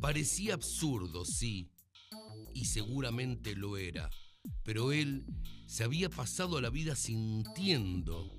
Parecía absurdo, sí, y seguramente lo era, pero él se había pasado la vida sintiendo.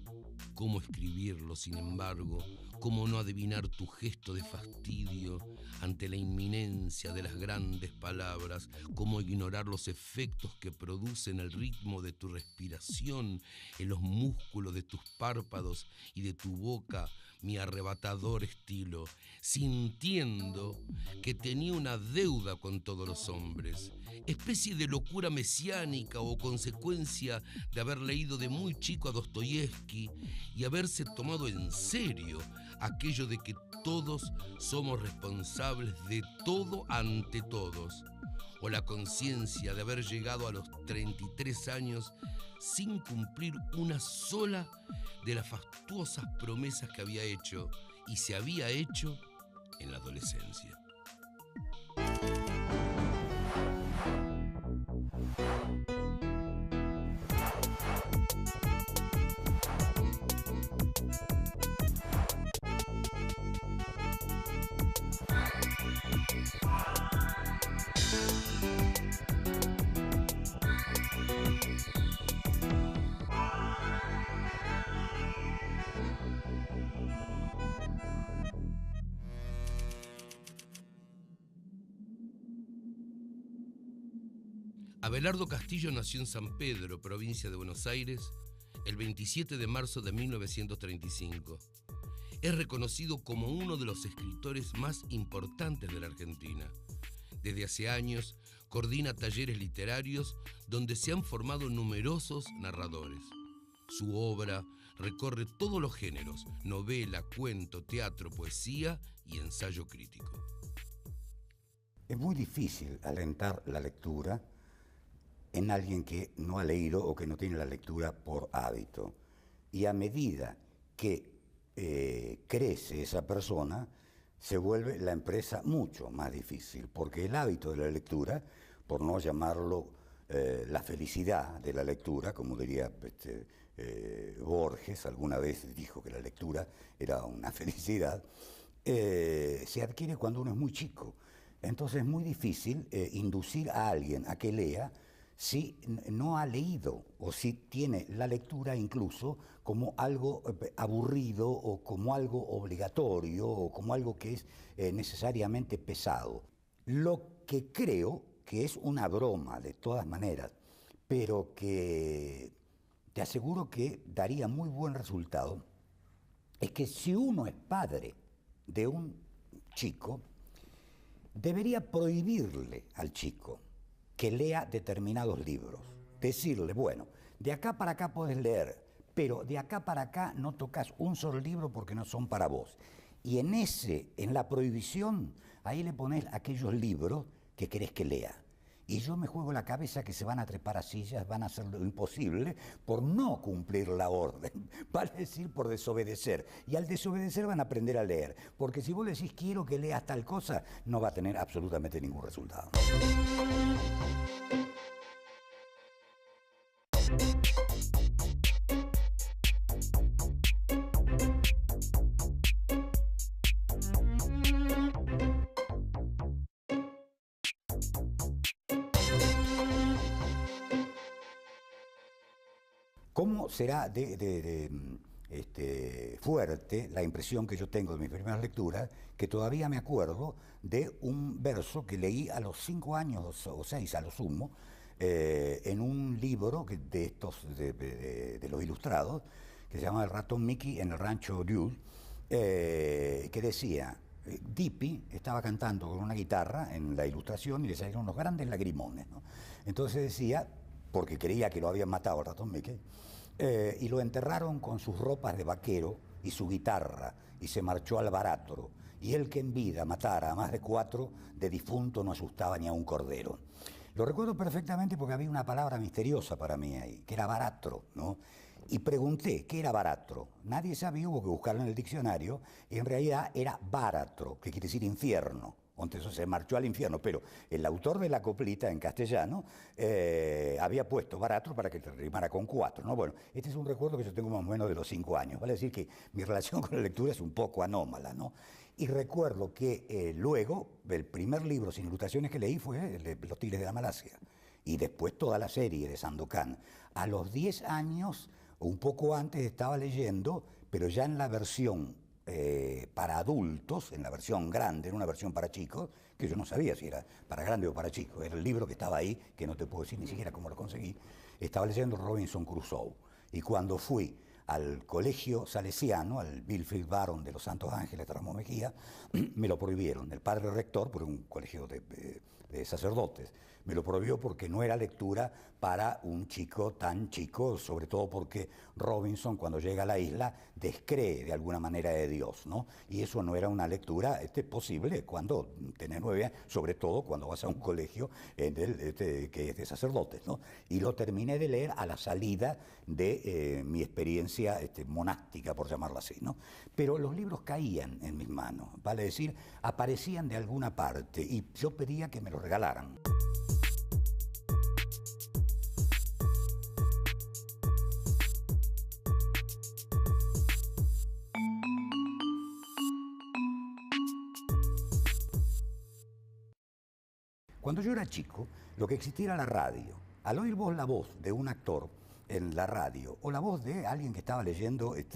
¿Cómo escribirlo, sin embargo? ¿Cómo no adivinar tu gesto de fastidio ante la inminencia de las grandes palabras? ¿Cómo ignorar los efectos que producen el ritmo de tu respiración en los músculos de tus párpados y de tu boca, mi arrebatador estilo? Sintiendo que tenía una deuda con todos los hombres, especie de locura mesiánica o consecuencia de haber leído de muy chico a Dostoyevsky y haberse tomado en serio aquello de que todos somos responsables de todo ante todos, o la conciencia de haber llegado a los 33 años sin cumplir una sola de las fastuosas promesas que había hecho y se había hecho en la adolescencia. Abelardo Castillo nació en San Pedro, provincia de Buenos Aires, el 27 de marzo de 1935. Es reconocido como uno de los escritores más importantes de la Argentina. Desde hace años coordina talleres literarios donde se han formado numerosos narradores. Su obra recorre todos los géneros: novela, cuento, teatro, poesía y ensayo crítico. Es muy difícil alentar la lectura en alguien que no ha leído o que no tiene la lectura por hábito. Y a medida que crece esa persona, se vuelve la empresa mucho más difícil, porque el hábito de la lectura, por no llamarlo la felicidad de la lectura, como diría Borges, alguna vez dijo que la lectura era una felicidad, se adquiere cuando uno es muy chico. Entonces es muy difícil inducir a alguien a que lea si no ha leído o si tiene la lectura incluso como algo aburrido o como algo obligatorio o como algo que es necesariamente pesado. Lo que creo que es una broma de todas maneras, pero que te aseguro que daría muy buen resultado, es que si uno es padre de un chico, debería prohibirle al chico que lea determinados libros. Decirle, bueno, de acá para acá podés leer, pero de acá para acá no tocas un solo libro porque no son para vos. Y en la prohibición, ahí le ponés aquellos libros que querés que lea. Y yo me juego la cabeza que se van a trepar a sillas, van a hacer lo imposible por no cumplir la orden, vale decir, por desobedecer. Y al desobedecer van a aprender a leer, porque si vos decís quiero que leas tal cosa, no va a tener absolutamente ningún resultado. ¿Cómo será fuerte la impresión que yo tengo de mis primeras lecturas, que todavía me acuerdo de un verso que leí a los 5 años o 6 a lo sumo, en un libro de estos de los ilustrados, que se llama El ratón Mickey en el rancho Dule, que decía, Dipi estaba cantando con una guitarra en la ilustración y le salieron unos grandes lagrimones, ¿no? Entonces decía, porque creía que lo habían matado al ratón Mickey, y lo enterraron con sus ropas de vaquero y su guitarra, y se marchó al baratro, y él que en vida matara a más de 4, de difunto no asustaba ni a un cordero. Lo recuerdo perfectamente porque había una palabra misteriosa para mí ahí, que era baratro, ¿no? Y pregunté, ¿qué era baratro? Nadie sabía, hubo que buscarlo en el diccionario, y en realidad era báratro, que quiere decir infierno. Entonces se marchó al infierno, pero el autor de la coplita en castellano había puesto baratro para que te rimara con 4, ¿no? Bueno, este es un recuerdo que yo tengo más o menos de los 5 años, vale decir que mi relación con la lectura es un poco anómala, ¿no? Y recuerdo que luego, el primer libro sin ilustraciones que leí fue el de Los Tigres de la Malasia. Y después toda la serie de Sandokan. A los 10 años, o un poco antes, estaba leyendo, pero ya en la versión para adultos, en la versión grande, en una versión para chicos, que yo no sabía si era para grande o para chicos. Era el libro que estaba ahí, que no te puedo decir ni siquiera cómo lo conseguí. Estaba leyendo Robinson Crusoe. Y cuando fui al colegio salesiano, al Wilfrid Baron de los Santos Ángeles de Ramón Mejía, me lo prohibieron. El padre rector, por un colegio de sacerdotes, me lo prohibió porque no era lectura para un chico tan chico, sobre todo porque Robinson, cuando llega a la isla, descree de alguna manera de Dios, ¿no? Y eso no era una lectura posible cuando tenés 9 años, sobre todo cuando vas a un colegio que es de sacerdotes, ¿no? Y lo terminé de leer a la salida de mi experiencia monástica, por llamarlo así, ¿no? Pero los libros caían en mis manos, vale decir, aparecían de alguna parte y yo pedía que me los regalaran. Cuando yo era chico, lo que existía era la radio. Al oír vos la voz de un actor en la radio, o la voz de alguien que estaba leyendo el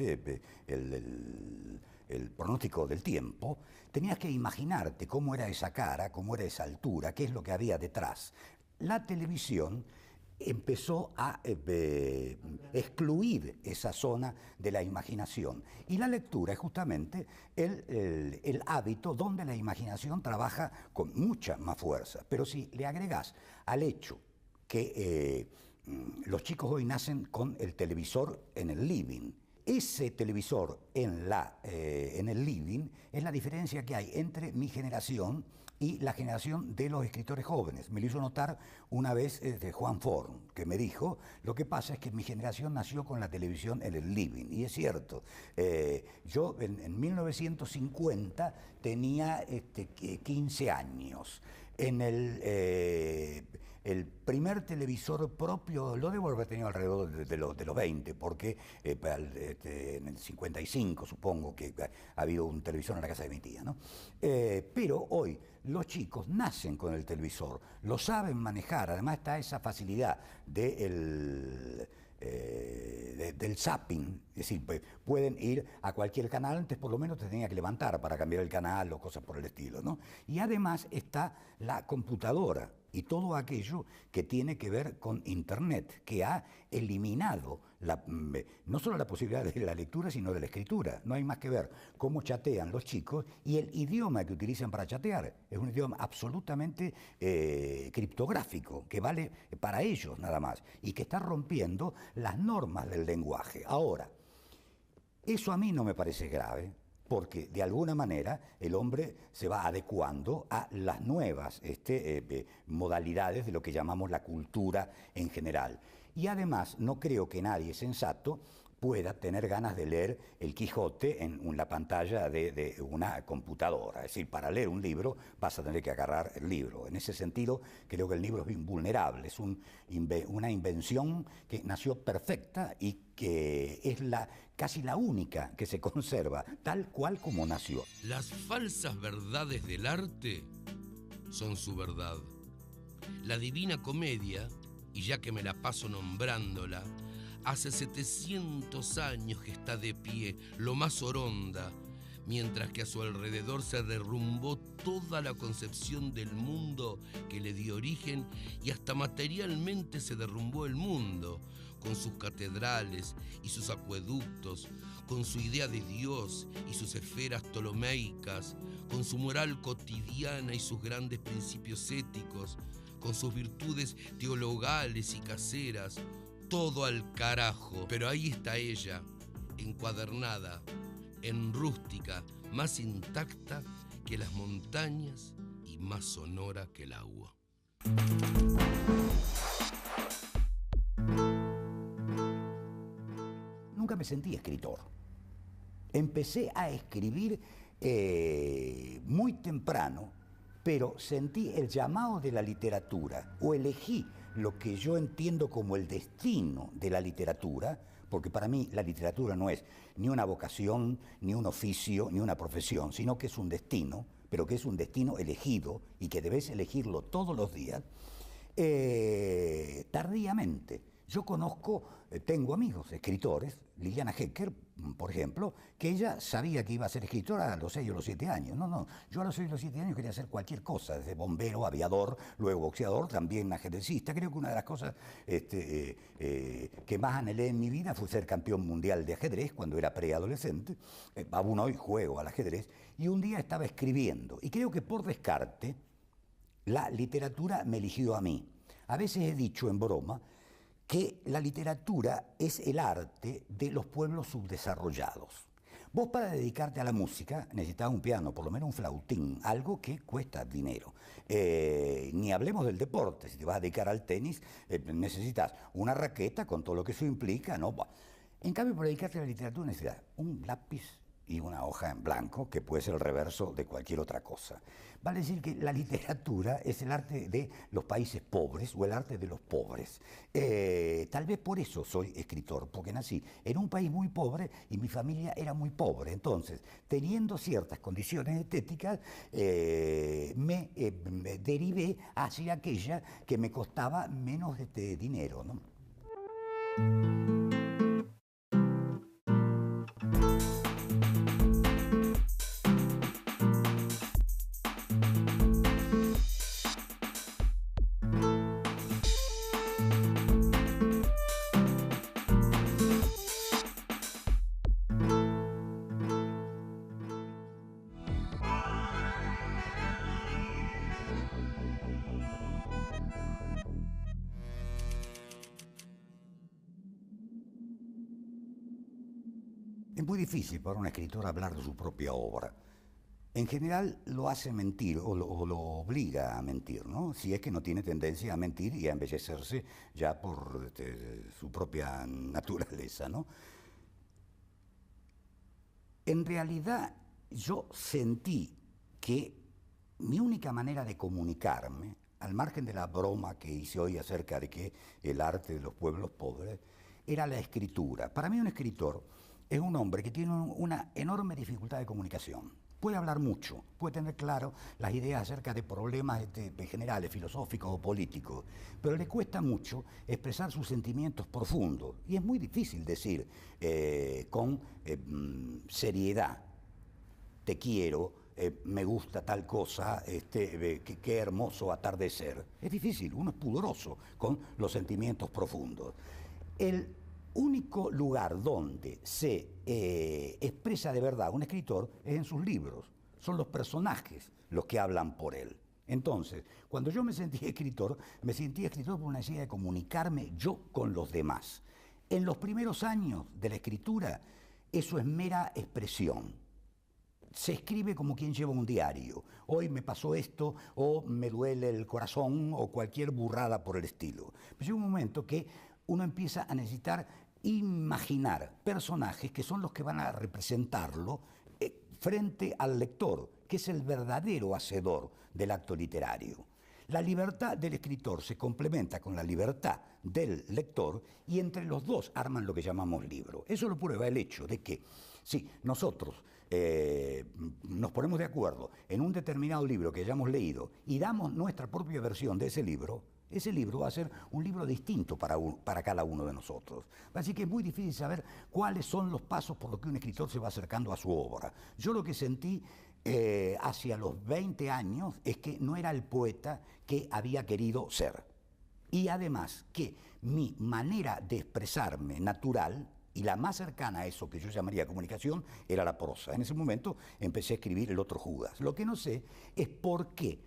pronóstico del tiempo, tenías que imaginarte cómo era esa cara, cómo era esa altura, qué es lo que había detrás. La televisión empezó a excluir esa zona de la imaginación. Y la lectura es justamente el hábito donde la imaginación trabaja con mucha más fuerza. Pero si le agregás al hecho que los chicos hoy nacen con el televisor en el living, ese televisor en el living es la diferencia que hay entre mi generación y la generación de los escritores jóvenes. Me lo hizo notar una vez Juan Forn, que me dijo, lo que pasa es que mi generación nació con la televisión en el living, y es cierto. Yo en 1950 tenía 15 años. En el primer televisor propio lo debo haber tenido alrededor de los 20, porque en el 55 supongo que ha habido un televisor en la casa de mi tía, ¿no? Pero hoy los chicos nacen con el televisor, lo saben manejar, además está esa facilidad del zapping, es decir, pueden ir a cualquier canal, antes por lo menos te tenía que levantar para cambiar el canal o cosas por el estilo, ¿no? Y además está la computadora y todo aquello que tiene que ver con Internet, que ha eliminado no solo la posibilidad de la lectura, sino de la escritura. No hay más que ver cómo chatean los chicos y el idioma que utilizan para chatear. Es un idioma absolutamente criptográfico, que vale para ellos nada más, y que está rompiendo las normas del lenguaje. Ahora, eso a mí no me parece grave, porque de alguna manera el hombre se va adecuando a las nuevas modalidades de lo que llamamos la cultura en general. Y además no creo que nadie sensato pueda tener ganas de leer El Quijote en la pantalla de una computadora. Es decir, para leer un libro vas a tener que agarrar el libro. En ese sentido, creo que el libro es invulnerable, es una invención que nació perfecta y que es casi la única que se conserva, tal cual como nació. Las falsas verdades del arte son su verdad. La Divina Comedia, y ya que me la paso nombrándola, hace 700 años que está de pie, lo más oronda, mientras que a su alrededor se derrumbó toda la concepción del mundo que le dio origen y hasta materialmente se derrumbó el mundo, con sus catedrales y sus acueductos, con su idea de Dios y sus esferas ptolomeicas, con su moral cotidiana y sus grandes principios éticos, con sus virtudes teologales y caseras, todo al carajo. Pero ahí está ella, encuadernada, en rústica, más intacta que las montañas y más sonora que el agua. Nunca me sentí escritor. Empecé a escribir muy temprano, pero sentí el llamado de la literatura, o elegí lo que yo entiendo como el destino de la literatura, porque para mí la literatura no es ni una vocación, ni un oficio, ni una profesión, sino que es un destino, pero que es un destino elegido y que debes elegirlo todos los días, tardíamente. Yo conozco, tengo amigos, escritores, Liliana Hecker, por ejemplo, que ella sabía que iba a ser escritora a los 6 o los 7 años. No, yo a los 6 o los 7 años quería hacer cualquier cosa, desde bombero, aviador, luego boxeador, también ajedrecista. Creo que una de las cosas que más anhelé en mi vida fue ser campeón mundial de ajedrez cuando era preadolescente. Aún hoy juego al ajedrez. Y un día estaba escribiendo, y creo que por descarte, la literatura me eligió a mí. A veces he dicho en broma que la literatura es el arte de los pueblos subdesarrollados. Vos para dedicarte a la música necesitas un piano, por lo menos un flautín, algo que cuesta dinero. Ni hablemos del deporte, si te vas a dedicar al tenis necesitas una raqueta con todo lo que eso implica, ¿no? En cambio, para dedicarte a la literatura necesitas un lápiz y una hoja en blanco, que puede ser el reverso de cualquier otra cosa. Vale decir que la literatura es el arte de los países pobres o el arte de los pobres. Tal vez por eso soy escritor, porque nací en un país muy pobre y mi familia era muy pobre. Entonces, teniendo ciertas condiciones estéticas, me derivé hacia aquella que me costaba menos dinero, ¿no? Es muy difícil para un escritor hablar de su propia obra. En general lo hace mentir o lo obliga a mentir, ¿no? Si es que no tiene tendencia a mentir y a embellecerse ya por su propia naturaleza, ¿no? En realidad yo sentí que mi única manera de comunicarme, al margen de la broma que hice hoy acerca de que el arte de los pueblos pobres, era la escritura. Para mí un escritor es un hombre que tiene una enorme dificultad de comunicación. Puede hablar mucho, puede tener claro las ideas acerca de problemas generales, filosóficos o políticos, pero le cuesta mucho expresar sus sentimientos profundos. Y es muy difícil decir con seriedad, te quiero, me gusta tal cosa, qué hermoso atardecer. Es difícil, uno es pudoroso con los sentimientos profundos. El único lugar donde se expresa de verdad un escritor es en sus libros. Son los personajes los que hablan por él. Entonces, cuando yo me sentí escritor por una necesidad de comunicarme yo con los demás. En los primeros años de la escritura, eso es mera expresión. Se escribe como quien lleva un diario. Hoy me pasó esto, o me duele el corazón, o cualquier burrada por el estilo. Pero llega un momento que uno empieza a necesitar imaginar personajes que son los que van a representarlo frente al lector, que es el verdadero hacedor del acto literario. La libertad del escritor se complementa con la libertad del lector y entre los dos arman lo que llamamos libro. Eso lo prueba el hecho de que si nosotros nos ponemos de acuerdo en un determinado libro que hayamos leído y damos nuestra propia versión de ese libro va a ser un libro distinto para cada uno de nosotros. Así que es muy difícil saber cuáles son los pasos por los que un escritor se va acercando a su obra. Yo lo que sentí hacia los 20 años es que no era el poeta que había querido ser. Y además que mi manera de expresarme natural, y la más cercana a eso que yo llamaría comunicación, era la prosa. En ese momento empecé a escribir El otro Judas. Lo que no sé es por qué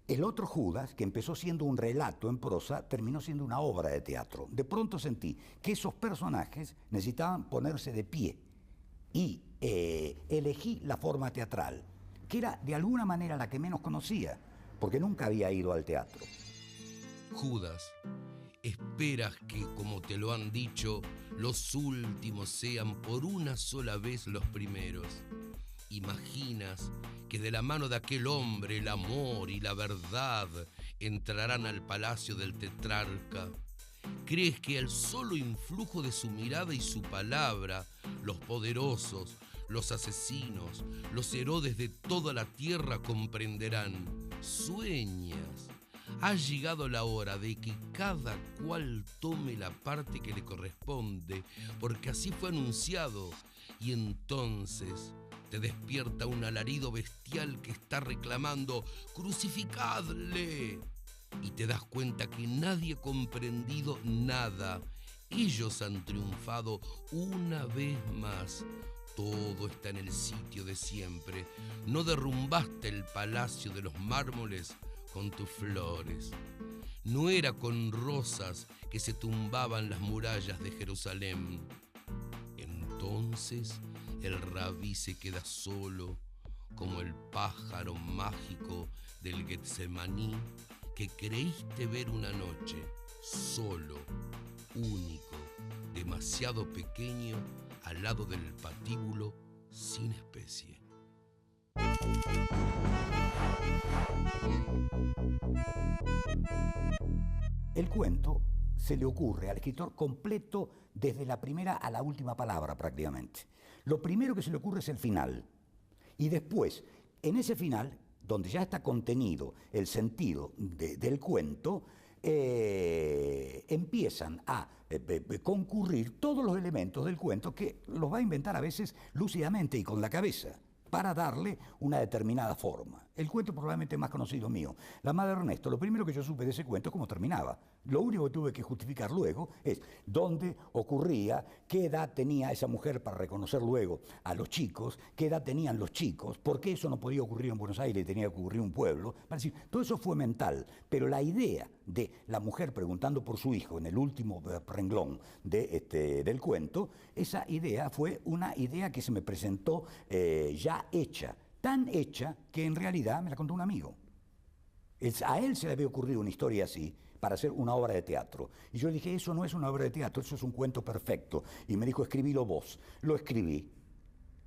El otro Judas, que empezó siendo un relato en prosa, terminó siendo una obra de teatro. De pronto sentí que esos personajes necesitaban ponerse de pie y elegí la forma teatral, que era de alguna manera la que menos conocía, porque nunca había ido al teatro. Judas, esperas que, como te lo han dicho, los últimos sean por una sola vez los primeros. Imaginas que de la mano de aquel hombre el amor y la verdad entrarán al palacio del tetrarca Crees que al solo influjo de su mirada y su palabra, los poderosos, los asesinos, los Herodes de toda la tierra comprenderán. Sueñas. Ha llegado la hora de que cada cual tome la parte que le corresponde, porque así fue anunciado. Y entonces te despierta un alarido bestial que está reclamando «¡Crucificadle!». Y te das cuenta que nadie ha comprendido nada. Ellos han triunfado una vez más. Todo está en el sitio de siempre. No derrumbaste el palacio de los mármoles con tus flores. No era con rosas que se tumbaban las murallas de Jerusalén. Entonces el rabí se queda solo, como el pájaro mágico del Getsemaní que creíste ver una noche, solo, único, demasiado pequeño, al lado del patíbulo sin especie. El cuento se le ocurre al escritor completo desde la primera a la última palabra prácticamente. Lo primero que se le ocurre es el final. Y después, en ese final, donde ya está contenido el sentido del cuento, empiezan a concurrir todos los elementos del cuento que los va a inventar a veces lúcidamente y con la cabeza, para darle una determinada forma. El cuento probablemente más conocido mío, La madre de Ernesto, lo primero que yo supe de ese cuento es cómo terminaba. Lo único que tuve que justificar luego es dónde ocurría, qué edad tenía esa mujer para reconocer luego a los chicos, qué edad tenían los chicos, por qué eso no podía ocurrir en Buenos Aires y tenía que ocurrir en un pueblo. Para decir, todo eso fue mental, pero la idea de la mujer preguntando por su hijo en el último renglón del cuento, esa idea fue una idea que se me presentó ya hecha, tan hecha que en realidad me la contó un amigo. A él se le había ocurrido una historia así para hacer una obra de teatro. Y yo le dije, eso no es una obra de teatro, eso es un cuento perfecto. Y me dijo, escribilo vos. Lo escribí.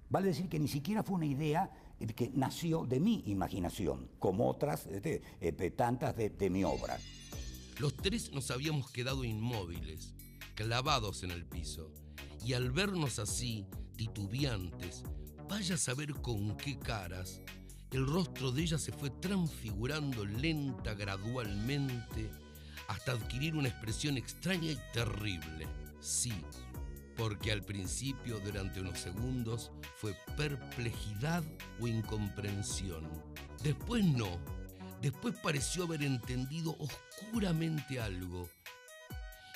Vale decir que ni siquiera fue una idea que nació de mi imaginación, como otras tantas de mi obra. Los tres nos habíamos quedado inmóviles, clavados en el piso. Y al vernos así, titubeantes, vaya a saber con qué caras, el rostro de ella se fue transfigurando lenta, gradualmente, hasta adquirir una expresión extraña y terrible. Sí, porque al principio, durante unos segundos, fue perplejidad o incomprensión. Después no. Después pareció haber entendido oscuramente algo.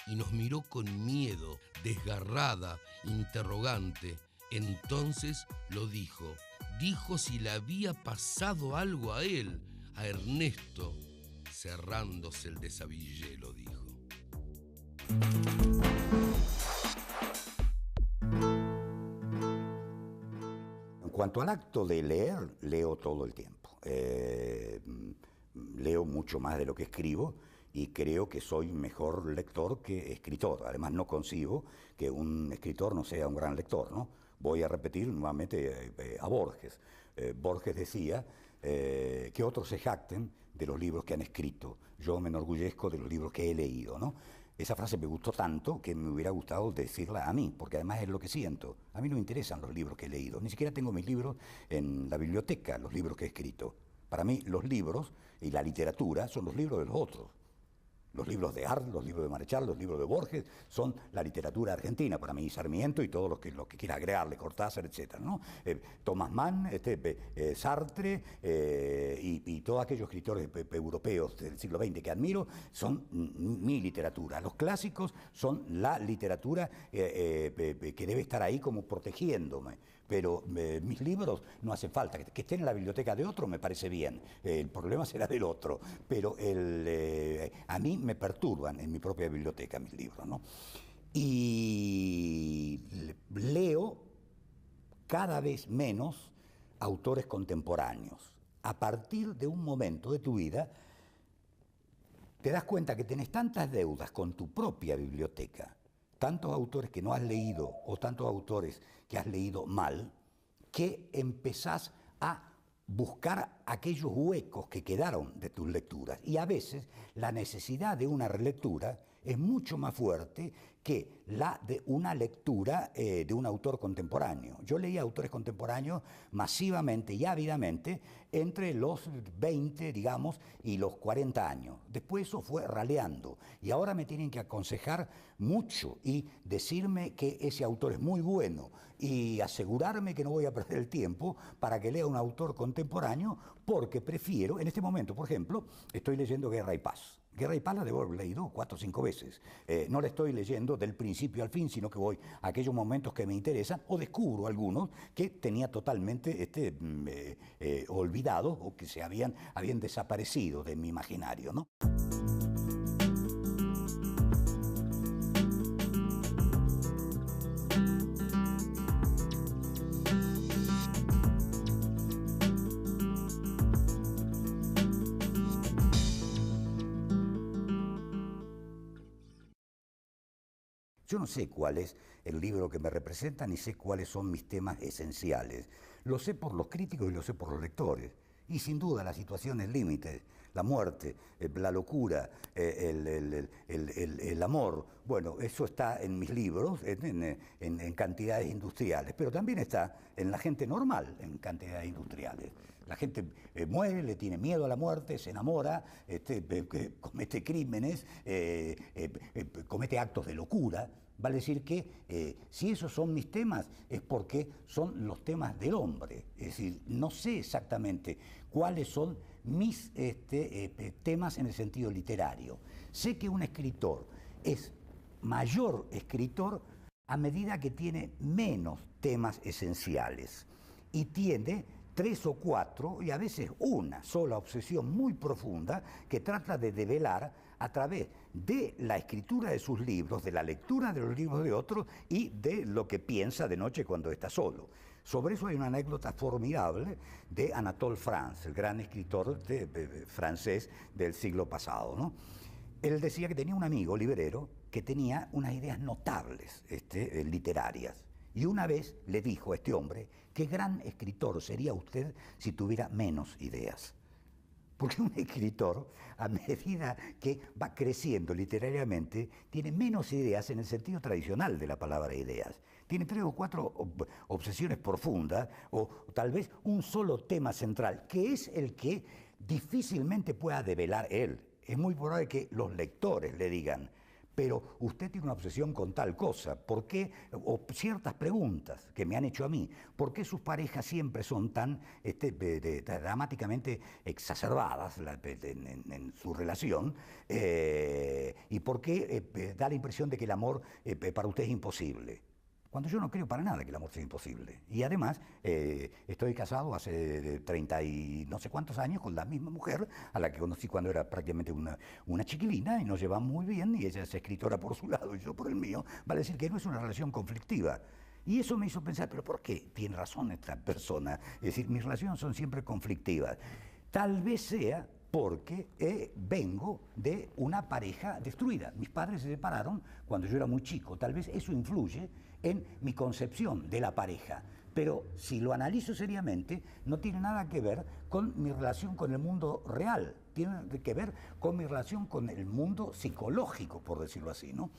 Y nos miró con miedo, desgarrada, interrogante. Entonces lo dijo. Dijo si le había pasado algo a él, a Ernesto. Cerrándose el desabillé, lo dijo. En cuanto al acto de leer, leo todo el tiempo. Leo mucho más de lo que escribo y creo que soy mejor lector que escritor. Además, no concibo que un escritor no sea un gran lector, ¿no? Voy a repetir nuevamente a Borges. Borges decía que otros se jacten de los libros que han escrito. Yo me enorgullezco de los libros que he leído, ¿no? Esa frase me gustó tanto que me hubiera gustado decirla a mí, porque además es lo que siento. A mí no me interesan los libros que he leído, ni siquiera tengo mis libros en la biblioteca, los libros que he escrito. Para mí los libros y la literatura son los libros de los otros. Los libros de Arlt, los libros de Marechal, los libros de Borges son la literatura argentina, para mí Sarmiento y todo lo que quiera agregarle, Cortázar, etc., ¿no? Thomas Mann, Sartre y todos aquellos escritores europeos del siglo XX que admiro son mi literatura. Los clásicos son la literatura que debe estar ahí como protegiéndome. Pero mis libros no hace falta. Que estén en la biblioteca de otro me parece bien. El problema será del otro. Pero a mí me perturban en mi propia biblioteca mis libros, ¿no? Y leo cada vez menos autores contemporáneos. A partir de un momento de tu vida te das cuenta que tenés tantas deudas con tu propia biblioteca, tantos autores que no has leído o tantos autores que has leído mal, que empezás a buscar aquellos huecos que quedaron de tus lecturas. Y a veces la necesidad de una relectura es mucho más fuerte que la de una lectura de un autor contemporáneo. Yo leía autores contemporáneos masivamente y ávidamente entre los 20, digamos, y los 40 años. Después eso fue raleando y ahora me tienen que aconsejar mucho y decirme que ese autor es muy bueno y asegurarme que no voy a perder el tiempo para que lea un autor contemporáneo, porque prefiero, en este momento, por ejemplo, estoy leyendo Guerra y Paz. Guerra y Paz la debo haber leído 4 o 5 veces. No la estoy leyendo del principio al fin, sino que voy a aquellos momentos que me interesan o descubro algunos que tenía totalmente olvidados o que se habían desaparecido de mi imaginario, ¿no? Yo no sé cuál es el libro que me representa, ni sé cuáles son mis temas esenciales. Lo sé por los críticos y lo sé por los lectores. Y sin duda las situaciones límites, la muerte, la locura, el amor, bueno, eso está en mis libros en cantidades industriales, pero también está en la gente normal en cantidades industriales. La gente muere, le tiene miedo a la muerte, se enamora, comete crímenes, comete actos de locura. Vale decir que si esos son mis temas es porque son los temas del hombre. Es decir, no sé exactamente cuáles son mis temas en el sentido literario. Sé que un escritor es mayor escritor a medida que tiene menos temas esenciales y tiene 3 o 4 y a veces una sola obsesión muy profunda que trata de develar a través de la escritura de sus libros, de la lectura de los libros de otros y de lo que piensa de noche cuando está solo. Sobre eso hay una anécdota formidable de Anatole France, el gran escritor francés del siglo pasado, ¿no? Él decía que tenía un amigo librero que tenía unas ideas notables literarias. Y una vez le dijo a este hombre, qué gran escritor sería usted si tuviera menos ideas. Porque un escritor, a medida que va creciendo literariamente, tiene menos ideas en el sentido tradicional de la palabra ideas. Tiene 3 o 4 obsesiones profundas, o tal vez un solo tema central, que es el que difícilmente pueda develar él. Es muy probable que los lectores le digan, pero usted tiene una obsesión con tal cosa, ¿por qué? O ciertas preguntas que me han hecho a mí, ¿por qué sus parejas siempre son tan dramáticamente exacerbadas en su relación? ¿Y por qué da la impresión de que el amor para usted es imposible? Cuando yo no creo para nada que el amor sea imposible. Y además, estoy casado hace 30 y no sé cuántos años con la misma mujer a la que conocí cuando era prácticamente una chiquilina y nos llevamos muy bien y ella es escritora por su lado y yo por el mío. Vale decir que no es una relación conflictiva. Y eso me hizo pensar, ¿pero por qué tiene razón esta persona? Es decir, mis relaciones son siempre conflictivas. Tal vez sea porque vengo de una pareja destruida. Mis padres se separaron cuando yo era muy chico. Tal vez eso influye en mi concepción de la pareja. Pero si lo analizo seriamente, no tiene nada que ver con mi relación con el mundo real. Tiene que ver con mi relación con el mundo psicológico, por decirlo así, ¿no?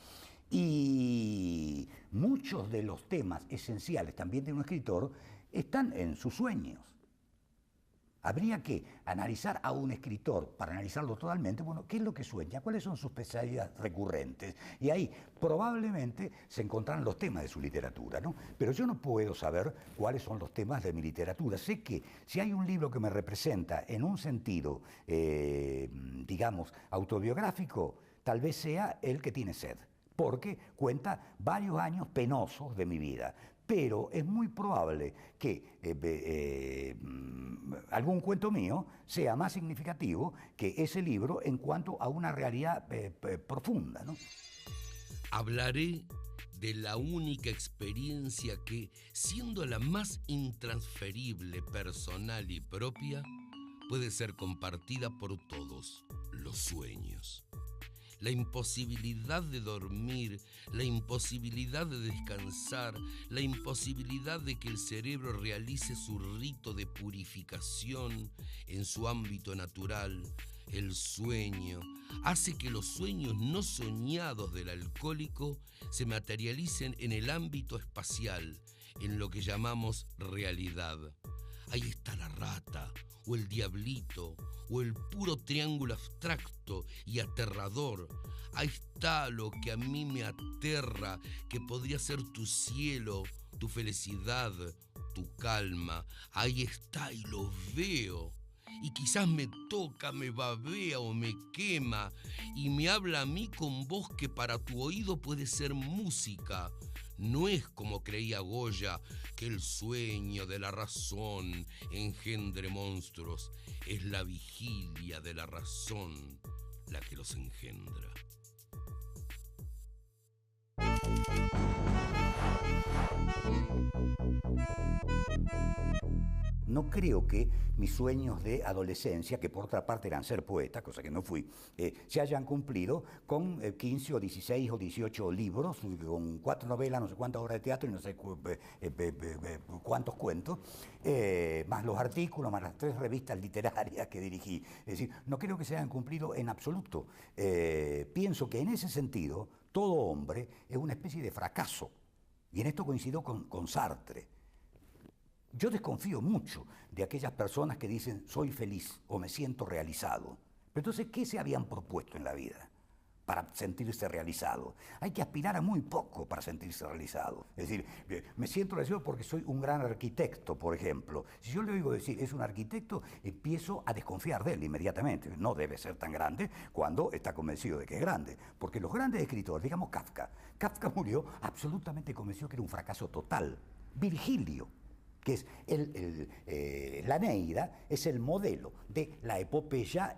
Y muchos de los temas esenciales también de un escritor están en sus sueños. Habría que analizar a un escritor, para analizarlo totalmente, bueno, ¿qué es lo que sueña? ¿Cuáles son sus pesadillas recurrentes? Y ahí probablemente se encontrarán los temas de su literatura, ¿no? Pero yo no puedo saber cuáles son los temas de mi literatura. Sé que si hay un libro que me representa en un sentido, digamos, autobiográfico, tal vez sea El que tiene sed, porque cuenta varios años penosos de mi vida. Pero es muy probable que algún cuento mío sea más significativo que ese libro en cuanto a una realidad profunda, ¿no? Hablaré de la única experiencia que, siendo la más intransferible, personal y propia, puede ser compartida por todos: los sueños. La imposibilidad de dormir, la imposibilidad de descansar, la imposibilidad de que el cerebro realice su rito de purificación en su ámbito natural, El sueño hace que los sueños no soñados del alcohólico se materialicen en el ámbito espacial, en lo que llamamos realidad. Ahí está la rata, o el diablito, o el puro triángulo abstracto y aterrador. Ahí está lo que a mí me aterra, que podría ser tu cielo, tu felicidad, tu calma. Ahí está y lo veo. Y quizás me toca, me babea o me quema y me habla a mí con voz que para tu oído puede ser música. No es como creía Goya, que el sueño de la razón engendre monstruos. Es la vigilia de la razón la que los engendra. No creo que mis sueños de adolescencia, que por otra parte eran ser poeta, cosa que no fui, se hayan cumplido con 15 o 16 o 18 libros, con 4 novelas, no sé cuántas obras de teatro y no sé cuántos cuentos, más los artículos, más las 3 revistas literarias que dirigí. Es decir, no creo que se hayan cumplido en absoluto. Pienso que en ese sentido, todo hombre es una especie de fracaso. Y en esto coincido con Sartre. Yo desconfío mucho de aquellas personas que dicen soy feliz o me siento realizado. Pero entonces, ¿qué se habían propuesto en la vida para sentirse realizado? Hay que aspirar a muy poco para sentirse realizado. Es decir, me siento realizado porque soy un gran arquitecto, por ejemplo. Si yo le oigo decir es un arquitecto, empiezo a desconfiar de él inmediatamente. No debe ser tan grande cuando está convencido de que es grande. Porque los grandes escritores, digamos Kafka murió absolutamente convencido que era un fracaso total. Virgilio, que es la Eneida, es el modelo de la epopeya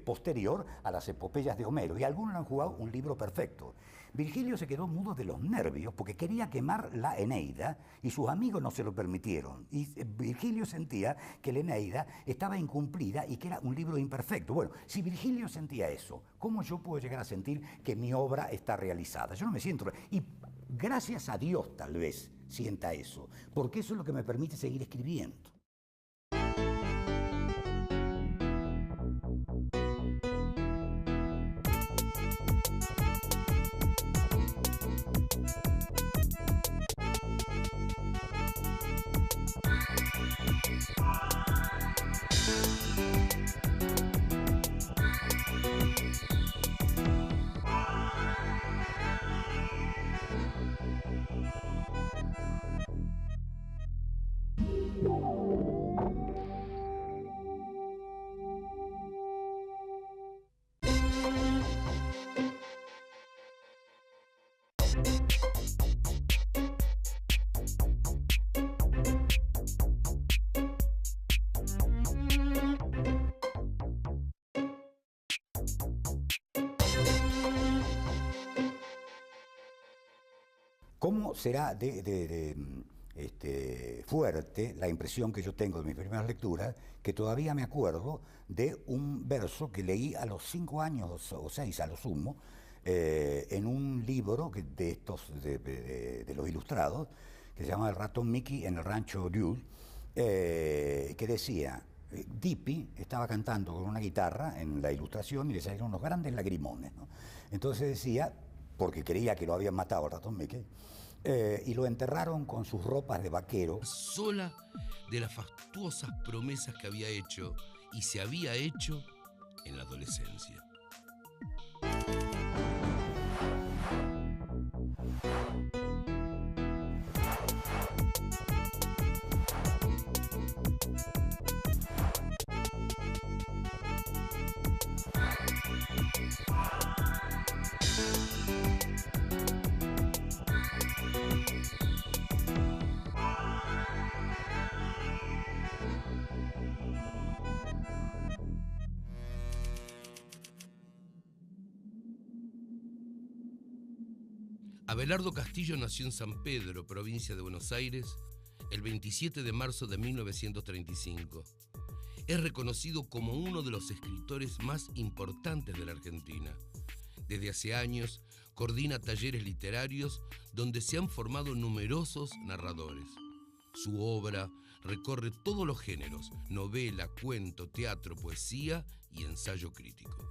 posterior a las epopeyas de Homero, y algunos han jugado un libro perfecto. Virgilio se quedó mudo de los nervios porque quería quemar la Eneida y sus amigos no se lo permitieron. Y Virgilio sentía que la Eneida estaba incumplida y que era un libro imperfecto. Bueno, si Virgilio sentía eso, ¿cómo yo puedo llegar a sentir que mi obra está realizada? Yo no me siento... Y gracias a Dios, tal vez, sienta eso, porque eso es lo que me permite seguir escribiendo. ¿Cómo será fuerte la impresión que yo tengo de mis primeras lecturas, que todavía me acuerdo de un verso que leí a los 5 años o 6 a lo sumo, en un libro de estos de los ilustrados, que se llama El ratón Mickey en el rancho Dude, que decía, Dippy estaba cantando con una guitarra en la ilustración y le salieron unos grandes lagrimones, ¿no? Entonces decía, porque creía que lo habían matado al ratón Mickey, y lo enterraron con sus ropas de vaquero. Sola de las fastuosas promesas que había hecho y se había hecho en la adolescencia. Abelardo Castillo nació en San Pedro, provincia de Buenos Aires, el 27 de marzo de 1935. Es reconocido como uno de los escritores más importantes de la Argentina. Desde hace años coordina talleres literarios donde se han formado numerosos narradores. Su obra recorre todos los géneros: novela, cuento, teatro, poesía y ensayo crítico.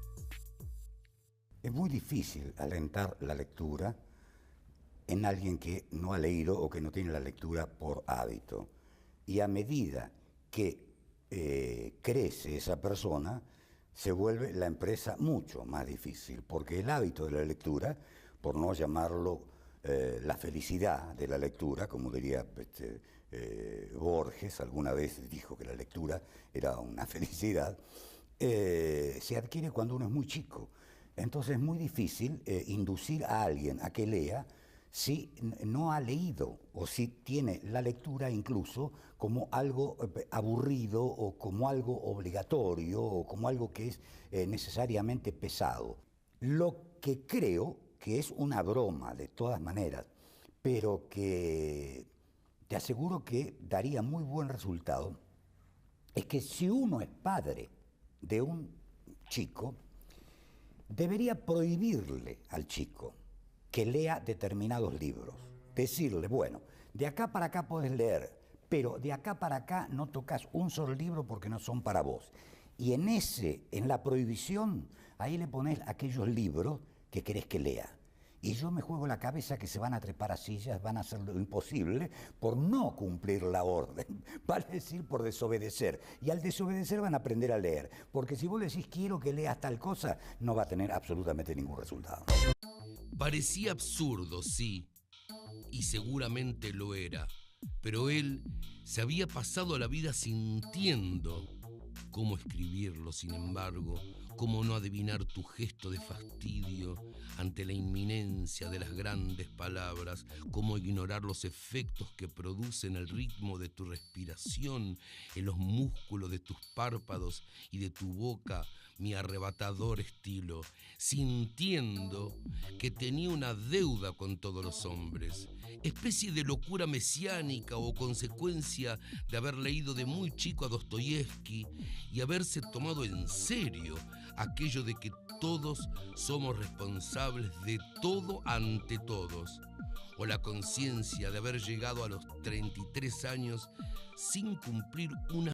Es muy difícil alentar la lectura en alguien que no ha leído o que no tiene la lectura por hábito. Y a medida que crece esa persona, se vuelve la empresa mucho más difícil, porque el hábito de la lectura, por no llamarlo la felicidad de la lectura, como diría Borges, alguna vez dijo que la lectura era una felicidad, se adquiere cuando uno es muy chico. Entonces es muy difícil inducir a alguien a que lea si no ha leído o si tiene la lectura incluso como algo aburrido o como algo obligatorio o como algo que es necesariamente pesado. Lo que creo que es una broma de todas maneras, pero que te aseguro que daría muy buen resultado, es que si uno es padre de un chico, debería prohibirle al chico que lea determinados libros. Decirle, bueno, de acá para acá podés leer, pero de acá para acá no tocas un solo libro porque no son para vos. Y en la prohibición, ahí le pones aquellos libros que querés que lea. Y yo me juego la cabeza que se van a trepar a sillas, van a hacer lo imposible por no cumplir la orden, vale decir, por desobedecer. Y al desobedecer van a aprender a leer, porque si vos le decís quiero que leas tal cosa, no va a tener absolutamente ningún resultado. Parecía absurdo, sí, y seguramente lo era, pero él se había pasado la vida sintiendo. ¿Cómo escribirlo, sin embargo? ¿Cómo no adivinar tu gesto de fastidio ante la inminencia de las grandes palabras? ¿Cómo ignorar los efectos que producen el ritmo de tu respiración en los músculos de tus párpados y de tu boca, mi arrebatador estilo, sintiendo que tenía una deuda con todos los hombres, especie de locura mesiánica o consecuencia de haber leído de muy chico a Dostoyevsky y haberse tomado en serio aquello de que todos somos responsables de todo ante todos, o la conciencia de haber llegado a los 33 años sin cumplir una